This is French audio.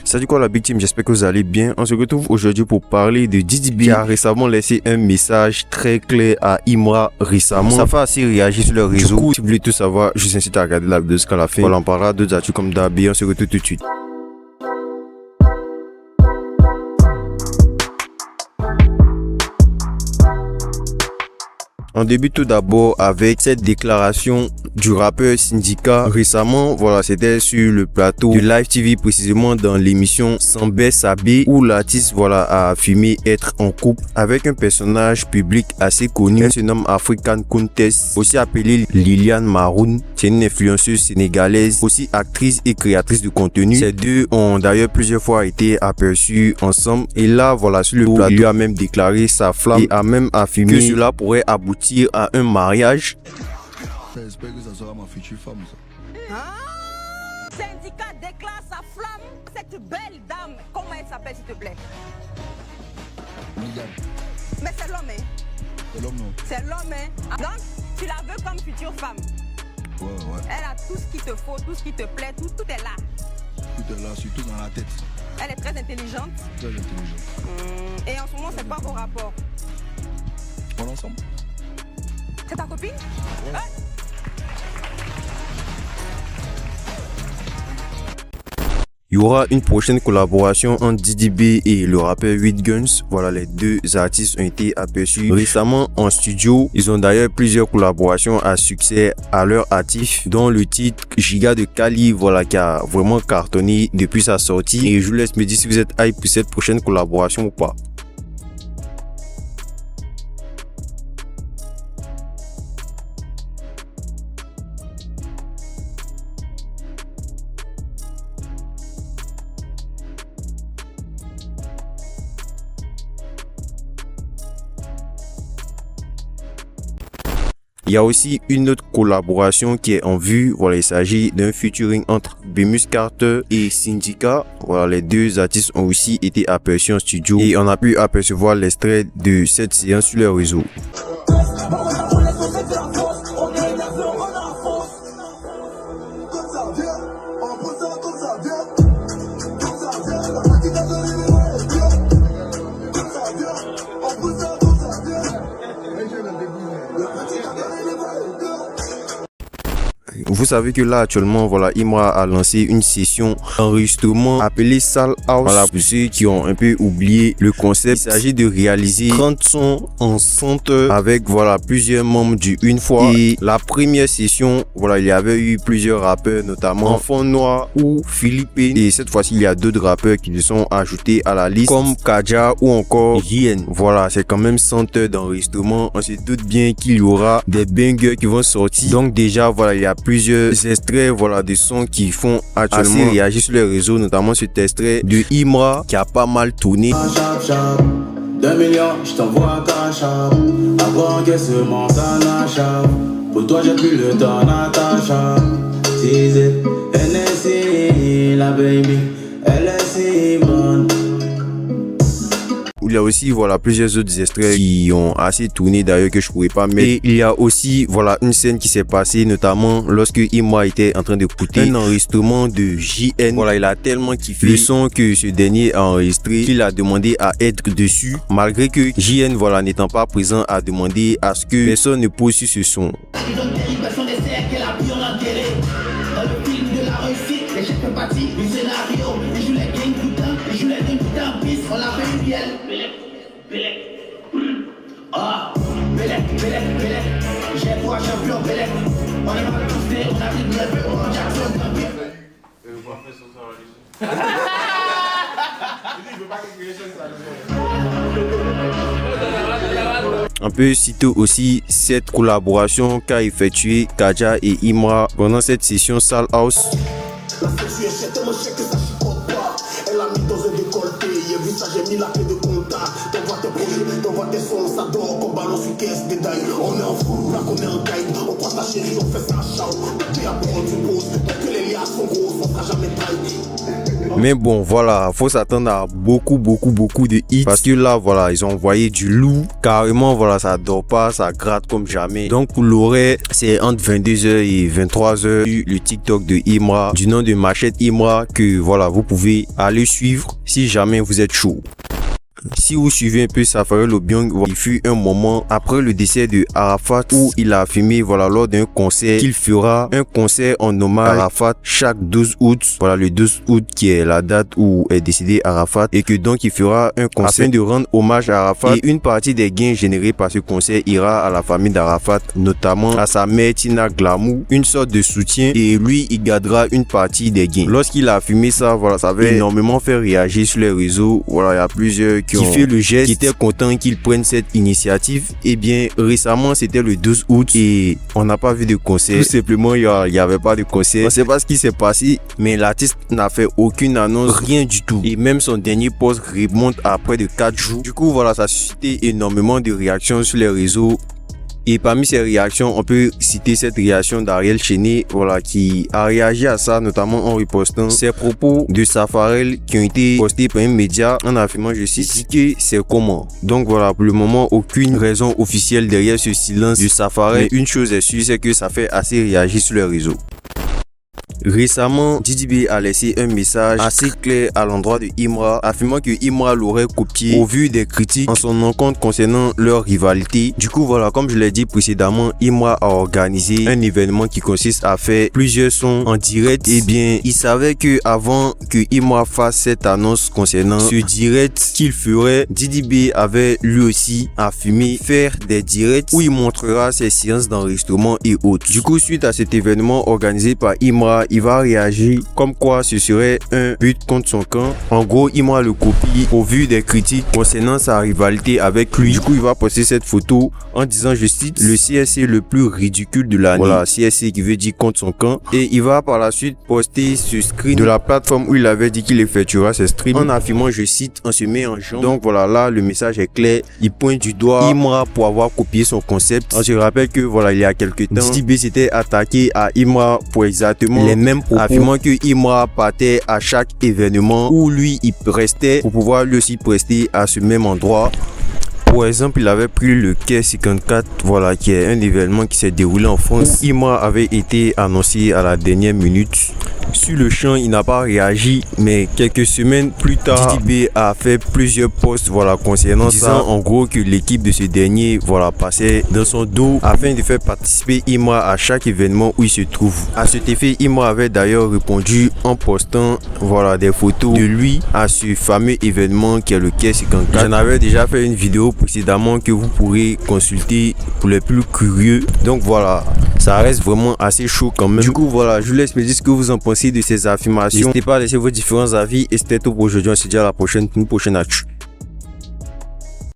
Salut quoi la Big Team, j'espère que vous allez bien. On se retrouve aujourd'hui pour parler de Didi B qui a récemment laissé un message très clair à Imra récemment. Ça fait assez réagir sur le réseau. Du coup, si vous voulez tout savoir, je vous incite à regarder la vidéo jusqu'à la fin. Voilà, on parlera d'autres actus comme d'hab et on se retrouve tout de suite. On débute tout d'abord avec cette déclaration du rappeur Syndicat récemment. Voilà, c'était sur le plateau de Live TV, précisément dans l'émission Sambé Sabé, où l'artiste a affirmé être en couple avec un personnage public assez connu. Elle se nomme African Countess, aussi appelée Liliane Maroun. C'est une influenceuse sénégalaise, aussi actrice et créatrice de contenu. Ces deux ont d'ailleurs plusieurs fois été aperçus ensemble. Et là, voilà, sur le plateau, il lui a même déclaré sa flamme et a même affirmé que cela pourrait aboutir à un mariage. J'espère que ça sera ma future femme, ça. Syndicat déclare sa flamme. Cette belle dame, comment elle s'appelle, s'il te plaît? Liliane. Mais c'est l'homme, hein? C'est l'homme, non? C'est l'homme, hein? Donc, tu la veux comme future femme? Ouais. Elle a tout ce qu'il te faut, tout ce qui te plaît, tout est là. Tout est là, surtout dans la tête. Elle est très intelligente. Très intelligente. Et en ce moment, c'est quoi vos rapports? On est ensemble? C'est ta copine? Ouais. Il y aura une prochaine collaboration entre Didi B et le rappeur 8 Guns. Voilà, les deux artistes ont été aperçus récemment en studio. Ils ont d'ailleurs plusieurs collaborations à succès à leur actif, dont le titre Giga de Cali, voilà, qui a vraiment cartonné depuis sa sortie. Et je vous laisse me dire si vous êtes hype pour cette prochaine collaboration ou pas. Il y a aussi une autre collaboration qui est en vue. Voilà, il s'agit d'un featuring entre Bemus Carter et Syndicat. Voilà, les deux artistes ont aussi été aperçus en studio et on a pu apercevoir l'extrait de cette séance sur les réseaux. Vous savez que là actuellement, voilà, Imra a lancé une session d'enregistrement appelée Salle House. Voilà, pour ceux qui ont un peu oublié le concept, il s'agit de réaliser 30 sons en 100 heures avec plusieurs membres du Une Fois. Et la première session, voilà, il y avait eu plusieurs rappeurs, notamment Enfant Noir ou Philippe. Et cette fois-ci, il y a d'autres rappeurs qui se sont ajoutés à la liste, comme Kaja ou encore JN. Voilà, c'est quand même 100 heures d'enregistrement. On se doute bien qu'il y aura des bangers qui vont sortir. Donc déjà, voilà, il y a plusieurs extraits, voilà, des sons qui font actuellement réagir sur les réseaux, notamment cet extrait de Imra qui a pas mal tourné. 2 millions, je t'envoie un cash avant que ce monde s'en achève. Pour toi, j'ai plus le temps, Natacha. Teaser, NSC, la baby, elle est si bonne. Il y a aussi plusieurs autres extraits qui ont assez tourné d'ailleurs que je pourrais pas mettre. Et il y a aussi une scène qui s'est passée notamment lorsque Imra était en train d'écouter un enregistrement de JN. Voilà, il a tellement kiffé le son que ce dernier a enregistré qu'il a demandé à être dessus, malgré que JN n'étant pas présent a demandé à ce que personne ne pose sur ce son. On peut citer aussi cette collaboration qu'a effectué Kaja et Imra pendant cette session Salle House. Elle a mis dans un décolleté, j'ai vu ça, j'ai mis la clé de contact. T'envoies tes projets, t'envoies tes sons, ça dort comme ballon sur caisse médaille. On est en fou, là qu'on est en guide, on croise ta chérie, on fait ça, ciao. T'es à prendre du pause, tant que les liasses sont grosses, on sera jamais taille. Mais bon, voilà, faut s'attendre à beaucoup de hits parce que là, voilà, ils ont envoyé du lourd. Carrément, voilà, ça dort pas, ça gratte comme jamais. Donc pour l'horaire, c'est entre 22h et 23h. Le TikTok de Imra, du nom de Machette Imra, que voilà, vous pouvez aller suivre si jamais vous êtes chaud. Si vous suivez un peu Safari Lobiong, il fut un moment après le décès de Arafat où il a affirmé, voilà, lors d'un concert qu'il fera un concert en hommage à Arafat chaque 12 août. Voilà, le 12 août qui est la date où est décédé Arafat, et que donc il fera un concert afin de rendre hommage à Arafat, et une partie des gains générés par ce concert ira à la famille d'Arafat, notamment à sa mère Tina Glamour, une sorte de soutien, et lui il gardera une partie des gains. Lorsqu'il a affirmé ça, voilà, ça avait énormément fait réagir sur les réseaux. Voilà, il y a plusieurs qui fait le geste, qui était content qu'il prenne cette initiative. Et bien récemment c'était le 12 août et on n'a pas vu de concert. Tout simplement il y avait pas de concert. On sait pas ce qui s'est passé, mais l'artiste n'a fait aucune annonce, rien du tout. Et même son dernier post remonte à près de 4 jours. Du coup voilà, ça a suscité énormément de réactions sur les réseaux. Et parmi ces réactions, on peut citer cette réaction d'Ariel Cheney, voilà, qui a réagi à ça, notamment en repostant ses propos de Safarel qui ont été postés par un média en affirmant, je cite, que c'est comment. Donc voilà, pour le moment, aucune raison officielle derrière ce silence de Safarel. Mais une chose est sûre, c'est que ça fait assez réagir sur les réseaux. Récemment, Didi B a laissé un message assez clair à l'endroit de Imra, affirmant que Imra l'aurait copié au vu des critiques en son encontre concernant leur rivalité. Du coup voilà, comme je l'ai dit précédemment, Imra a organisé un événement qui consiste à faire plusieurs sons en direct. Et bien, il savait que avant que Imra fasse cette annonce concernant ce direct qu'il ferait, Didi B avait lui aussi affirmé faire des directs où il montrera ses séances d'enregistrement et autres. Du coup, suite à cet événement organisé par Imra, il va réagir comme quoi ce serait un but contre son camp. En gros, Imra le copie au vu des critiques concernant sa rivalité avec lui. Du coup, il va poster cette photo en disant, je cite, le CSC le plus ridicule de l'année. Voilà, CSC qui veut dire contre son camp. Et il va par la suite poster ce screen de la plateforme où il avait dit qu'il effectuera ses streams en affirmant, je cite, on se met en jambe. Donc voilà, là le message est clair. Il pointe du doigt Imra pour avoir copié son concept. On se rappelle que voilà, il y a quelques temps, Didi B s'était attaqué à Imra pour exactement les mêmes propos, affirmant que Imra partait à chaque événement où lui il restait pour pouvoir lui aussi prester à ce même endroit. Pour exemple, il avait pris le Quai 54, voilà, qui est un événement qui s'est déroulé en France. Imra avait été annoncé à la dernière minute. Sur le champ, il n'a pas réagi, mais quelques semaines plus tard, Didi B a fait plusieurs posts, voilà, concernant ça, en gros que l'équipe de ce dernier, voilà, passait dans son dos afin de faire participer Imra à chaque événement où il se trouve. À cet effet, Imra avait d'ailleurs répondu en postant, voilà, des photos de lui à ce fameux événement qui est le Quai 54. J'en avais déjà fait une vidéo précédemment que vous pourrez consulter pour les plus curieux. Donc voilà, ça reste vraiment assez chaud quand même. Du coup voilà, je vous laisse me dire ce que vous en pensez de ces affirmations. N'hésitez pas à laisser vos différents avis et c'était tout pour aujourd'hui. On se dit à la prochaine, une prochaine actu.